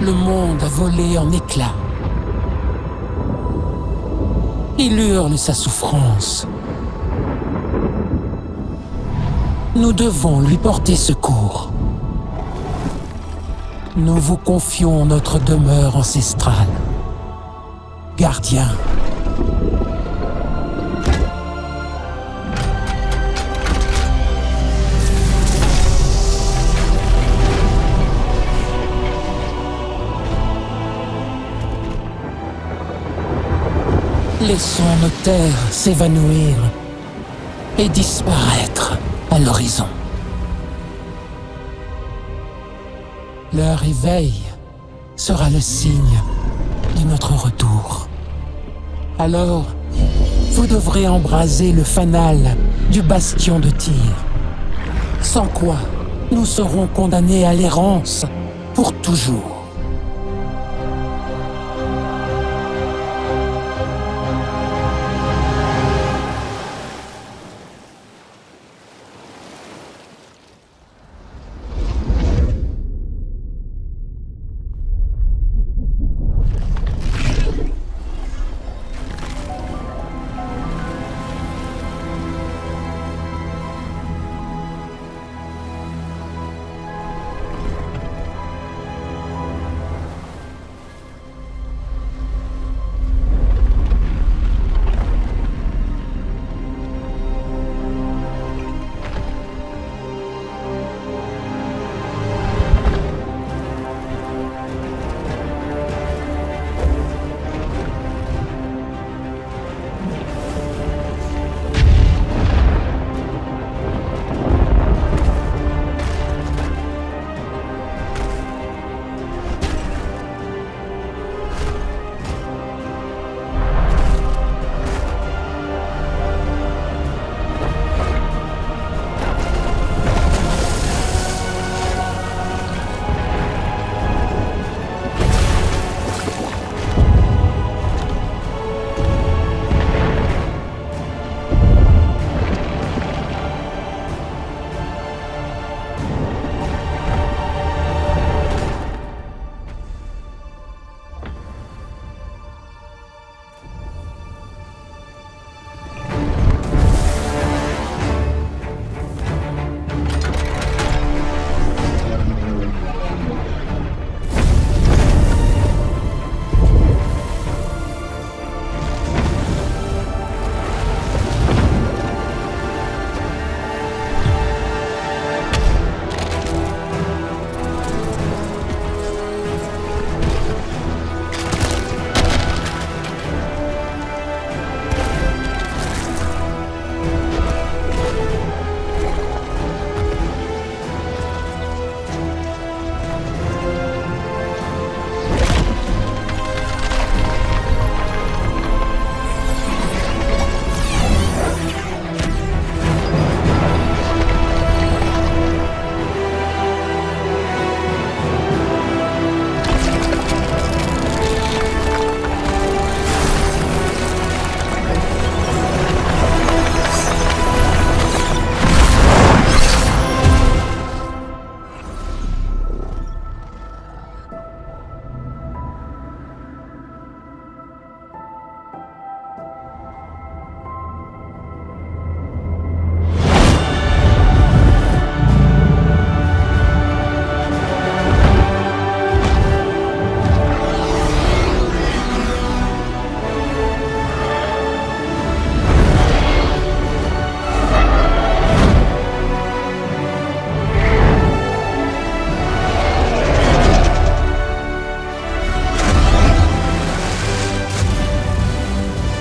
Le monde a volé en éclats. Il hurle sa souffrance. Nous devons lui porter secours. Nous vous confions notre demeure ancestrale. Gardien. Laissons nos terres s'évanouir et disparaître à l'horizon. Leur réveil sera le signe de notre retour. Alors, vous devrez embraser le fanal du bastion de Tyr, sans quoi nous serons condamnés à l'errance pour toujours.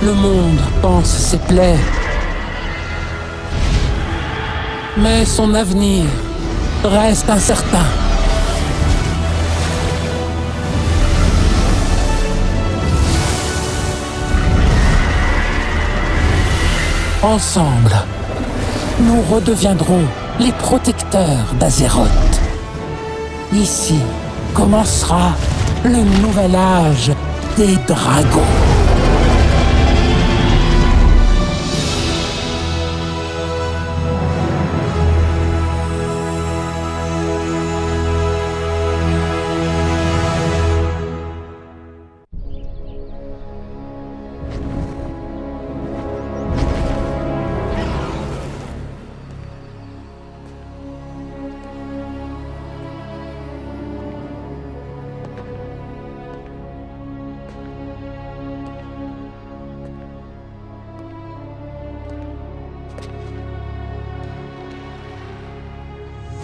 Le monde panse ses plaies, mais son avenir reste incertain. Ensemble, nous redeviendrons les protecteurs d'Azeroth. Ici commencera le nouvel âge des dragons.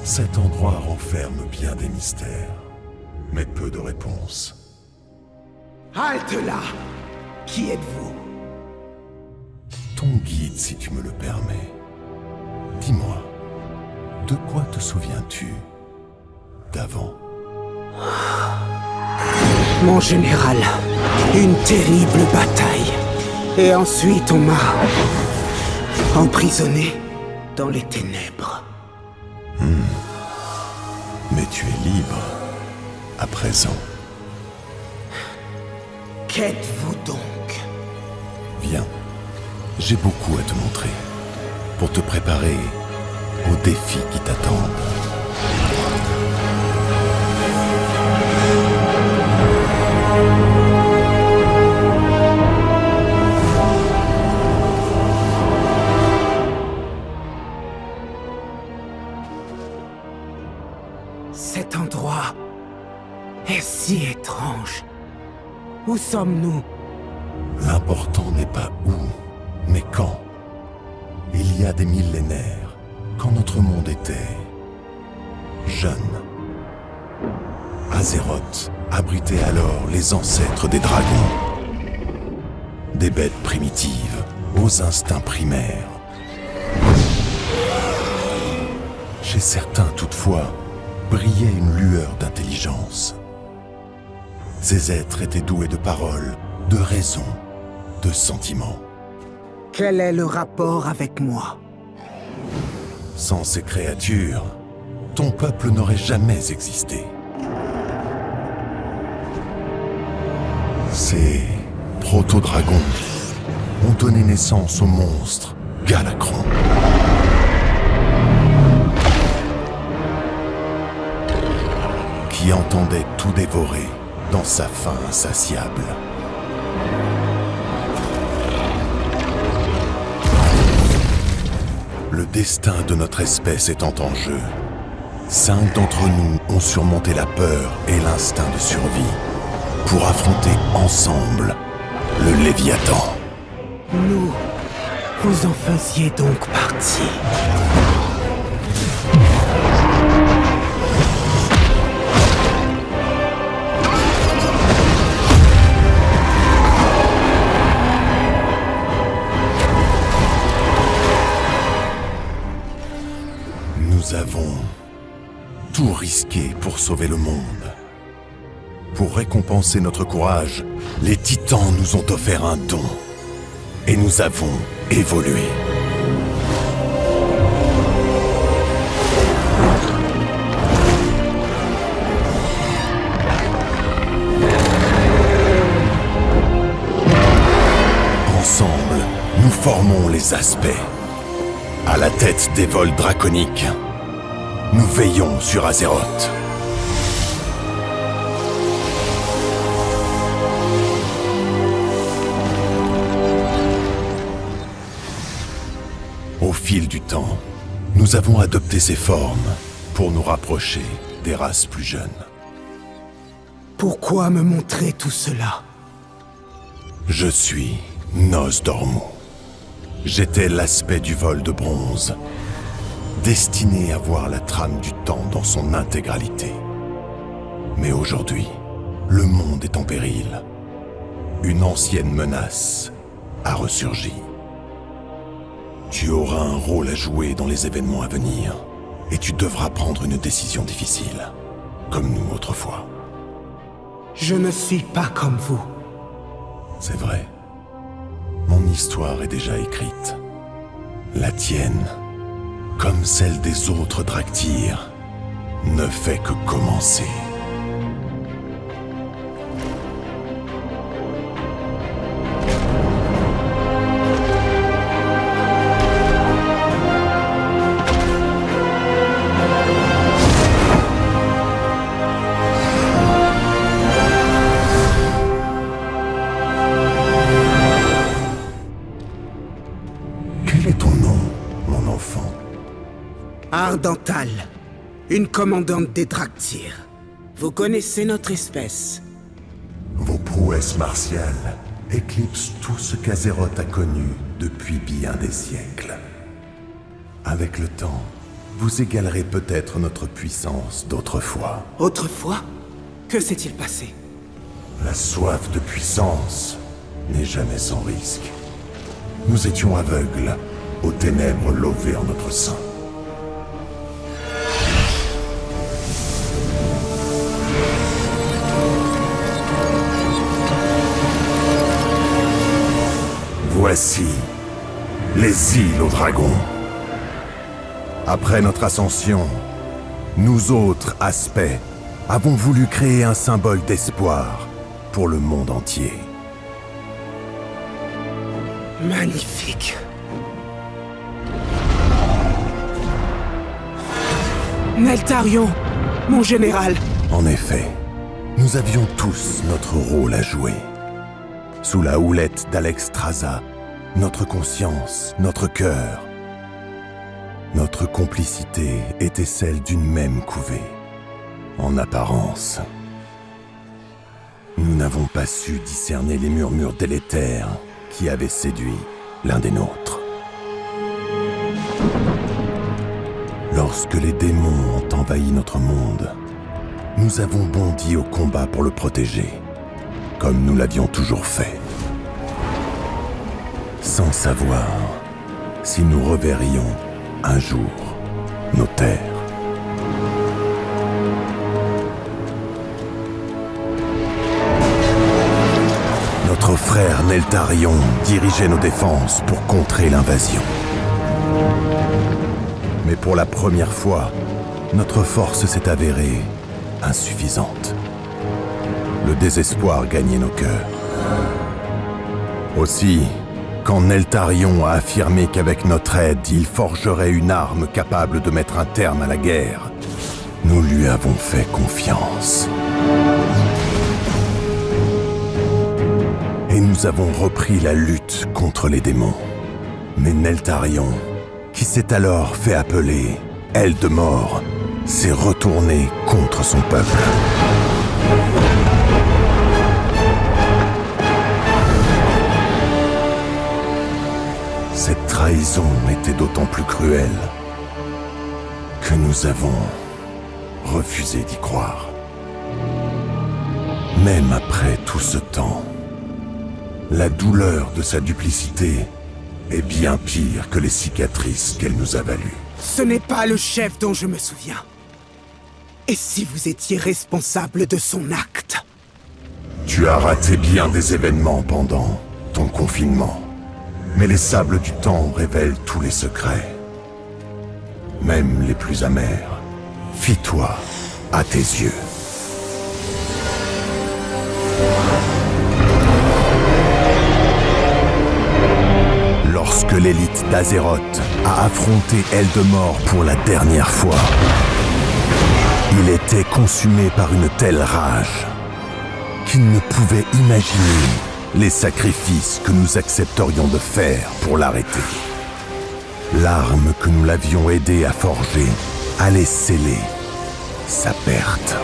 Cet endroit renferme bien des mystères, mais peu de réponses. Halte là! Qui êtes-vous? Ton guide, si tu me le permets. Dis-moi, de quoi te souviens-tu d'avant? Mon général, une terrible bataille. Et ensuite on m'a emprisonné dans les ténèbres. Mais tu es libre, à présent. Qu'êtes-vous donc? Viens, j'ai beaucoup à te montrer, pour te préparer aux défis qui t'attendent. Cet endroit est si étrange. Où sommes-nous? L'important n'est pas où, mais quand. Il y a des millénaires, quand notre monde était jeune. Azeroth abritait alors les ancêtres des dragons. Des bêtes primitives, aux instincts primaires. Chez certains, toutefois, brillait une lueur d'intelligence. Ces êtres étaient doués de paroles, de raison, de sentiments. Quel est le rapport avec moi? Sans ces créatures, ton peuple n'aurait jamais existé. Ces proto-dragons ont donné naissance au monstre Galakrond. Qui entendait tout dévorer dans sa faim insatiable. Le destin de notre espèce étant en jeu, 5 d'entre nous ont surmonté la peur et l'instinct de survie pour affronter ensemble le Léviathan. Nous, vous en faisiez donc partie. Nous avons tout risqué pour sauver le monde. Pour récompenser notre courage, les Titans nous ont offert un don. Et nous avons évolué. Ensemble, nous formons les aspects. À la tête des vols draconiques, nous veillons sur Azeroth. Au fil du temps, nous avons adopté ces formes pour nous rapprocher des races plus jeunes. Pourquoi me montrer tout cela? Je suis Nosdormu. J'étais l'aspect du vol de bronze, destiné à voir la trame du temps dans son intégralité. Mais aujourd'hui, le monde est en péril. Une ancienne menace a ressurgi. Tu auras un rôle à jouer dans les événements à venir, et tu devras prendre une décision difficile, comme nous autrefois. Je ne suis pas comme vous. C'est vrai. Mon histoire est déjà écrite. La tienne, comme celle des autres Draktyr, ne fait que commencer. Quel est ton nom, mon enfant? Ardental, une commandante des Draktyr. Vous connaissez notre espèce. Vos prouesses martiales éclipsent tout ce qu'Azeroth a connu depuis bien des siècles. Avec le temps, vous égalerez peut-être notre puissance d'autrefois. Autrefois, que s'est-il passé? La soif de puissance n'est jamais sans risque. Nous étions aveugles aux ténèbres lovées en notre sein. Voici les îles aux dragons. Après notre ascension, nous autres aspects avons voulu créer un symbole d'espoir pour le monde entier. Magnifique. Neltarion, mon général. En effet, nous avions tous notre rôle à jouer. Sous la houlette d'Alexstrasza, notre conscience, notre cœur, notre complicité était celle d'une même couvée. En apparence, nous n'avons pas su discerner les murmures délétères qui avaient séduit l'un des nôtres. Lorsque les démons ont envahi notre monde, nous avons bondi au combat pour le protéger, comme nous l'avions toujours fait. Sans savoir si nous reverrions un jour nos terres. Notre frère Neltarion dirigeait nos défenses pour contrer l'invasion. Mais pour la première fois, notre force s'est avérée insuffisante. Le désespoir gagnait nos cœurs. Aussi, quand Neltarion a affirmé qu'avec notre aide, il forgerait une arme capable de mettre un terme à la guerre, nous lui avons fait confiance. Et nous avons repris la lutte contre les démons. Mais Neltarion, qui s'est alors fait appeler Eldemort, s'est retourné contre son peuple. Cette trahison était d'autant plus cruelle que nous avons refusé d'y croire. Même après tout ce temps, la douleur de sa duplicité est bien pire que les cicatrices qu'elle nous a values. Ce n'est pas le chef dont je me souviens. Et si vous étiez responsable de son acte? Tu as raté bien des événements pendant ton confinement. Mais les sables du temps révèlent tous les secrets. Même les plus amers. Fie-toi à tes yeux. Lorsque l'élite d'Azeroth a affronté Eldemort pour la dernière fois, il était consumé par une telle rage qu'il ne pouvait imaginer les sacrifices que nous accepterions de faire pour l'arrêter. L'arme que nous l'avions aidé à forger allait sceller sa perte.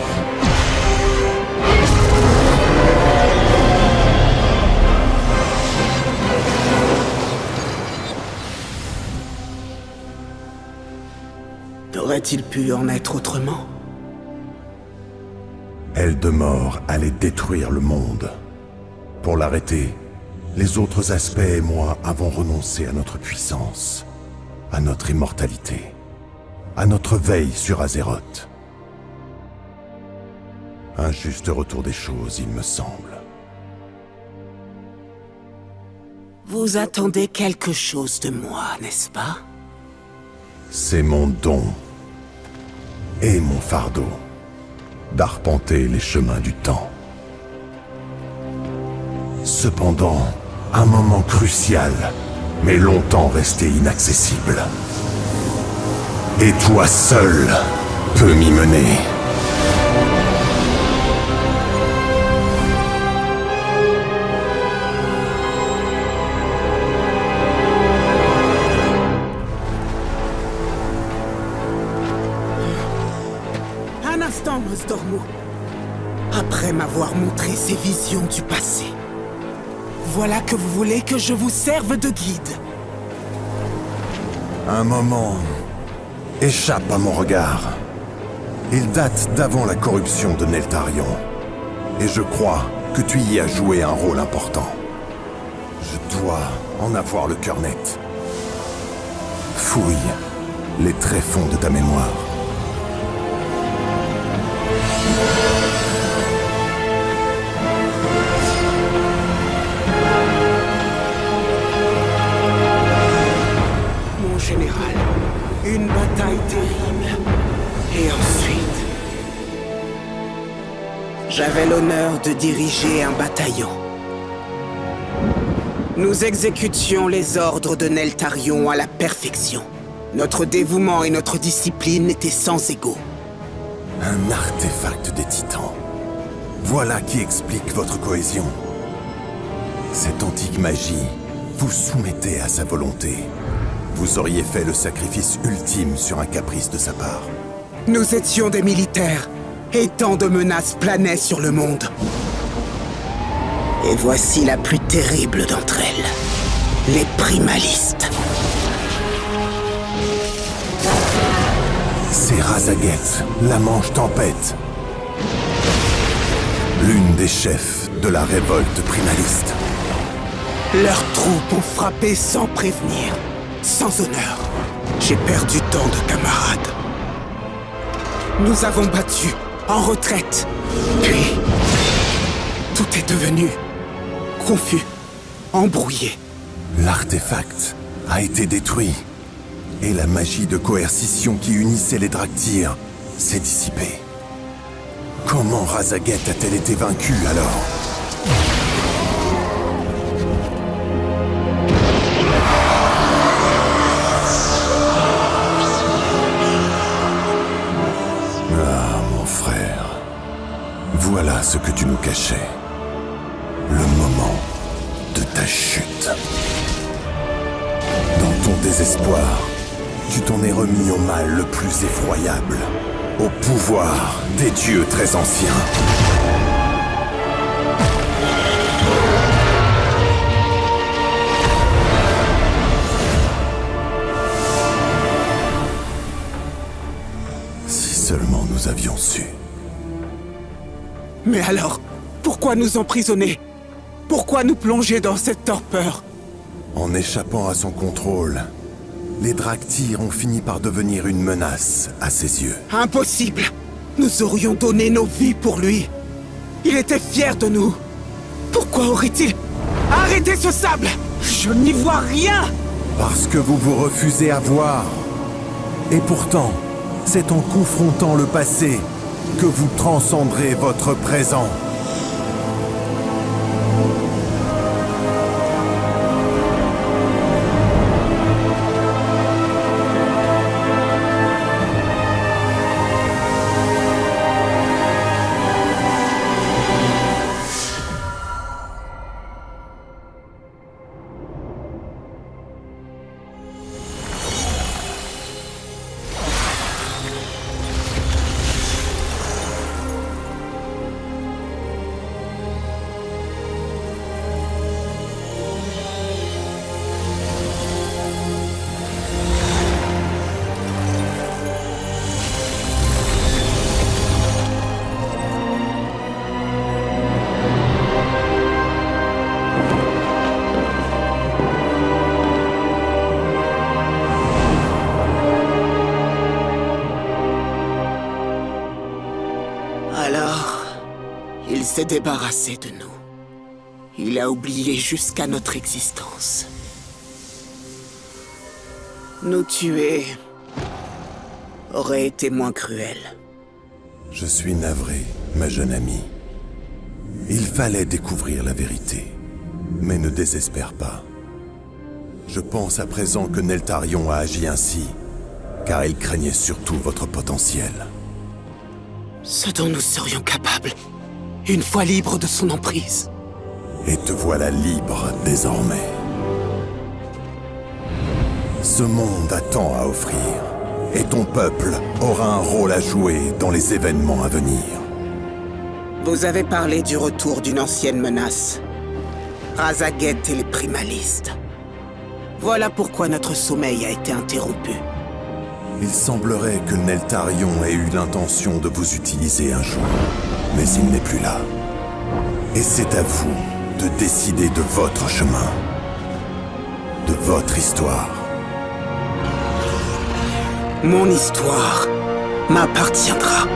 Aurait-il pu en être autrement? Eldemort allait détruire le monde. Pour l'arrêter, les autres aspects et moi avons renoncé à notre puissance, à notre immortalité, à notre veille sur Azeroth. Un juste retour des choses, il me semble. Vous attendez quelque chose de moi, n'est-ce pas? C'est mon don et mon fardeau d'arpenter les chemins du temps. Cependant, un moment crucial, mais longtemps resté inaccessible. Et toi seul peux m'y mener. Un instant, Nosdormu. Après m'avoir montré ces visions du passé, voilà que vous voulez que je vous serve de guide. Un moment échappe à mon regard. Il date d'avant la corruption de Neltarion. Et je crois que tu y as joué un rôle important. Je dois en avoir le cœur net. Fouille les tréfonds de ta mémoire. Mon général, une bataille terrible. Et ensuite, j'avais l'honneur de diriger un bataillon. Nous exécutions les ordres de Neltarion à la perfection. Notre dévouement et notre discipline étaient sans égaux. Un artefact des Titans. Voilà qui explique votre cohésion. Cette antique magie vous soumettait à sa volonté. Vous auriez fait le sacrifice ultime sur un caprice de sa part. Nous étions des militaires, et tant de menaces planaient sur le monde. Et voici la plus terrible d'entre elles, les primalistes. C'est Razaguette, la Manche Tempête. L'une des chefs de la révolte primaliste. Leurs troupes ont frappé sans prévenir, sans honneur. J'ai perdu tant de camarades. Nous avons battu, en retraite. Puis, tout est devenu confus, embrouillé. L'artefact a été détruit. Et la magie de coercition qui unissait les Draktyr s'est dissipée. Comment Razaguette a-t-elle été vaincue alors? Ah, mon frère. Voilà ce que tu nous cachais. Le moment de ta chute. Dans ton désespoir, tu t'en es remis au mal le plus effroyable, au pouvoir des dieux très anciens. Si seulement nous avions su. Mais alors, pourquoi nous emprisonner? Pourquoi nous plonger dans cette torpeur? En échappant à son contrôle, les Draktyr ont fini par devenir une menace à ses yeux. Impossible! Nous aurions donné nos vies pour lui. Il était fier de nous. Pourquoi aurait-il arrêté ce sable? Je n'y vois rien! Parce que vous vous refusez à voir. Et pourtant, c'est en confrontant le passé que vous transcenderez votre présent. Alors, il s'est débarrassé de nous. Il a oublié jusqu'à notre existence. Nous tuer aurait été moins cruel. Je suis navré, ma jeune amie. Il fallait découvrir la vérité. Mais ne désespère pas. Je pense à présent que Neltarion a agi ainsi, car il craignait surtout votre potentiel. Ce dont nous serions capables, une fois libres de son emprise. Et te voilà libre désormais. Ce monde a tant à offrir, et ton peuple aura un rôle à jouer dans les événements à venir. Vous avez parlé du retour d'une ancienne menace. Razaguette et les primalistes. Voilà pourquoi notre sommeil a été interrompu. Il semblerait que Neltarion ait eu l'intention de vous utiliser un jour, mais il n'est plus là. Et c'est à vous de décider de votre chemin, de votre histoire. Mon histoire m'appartiendra.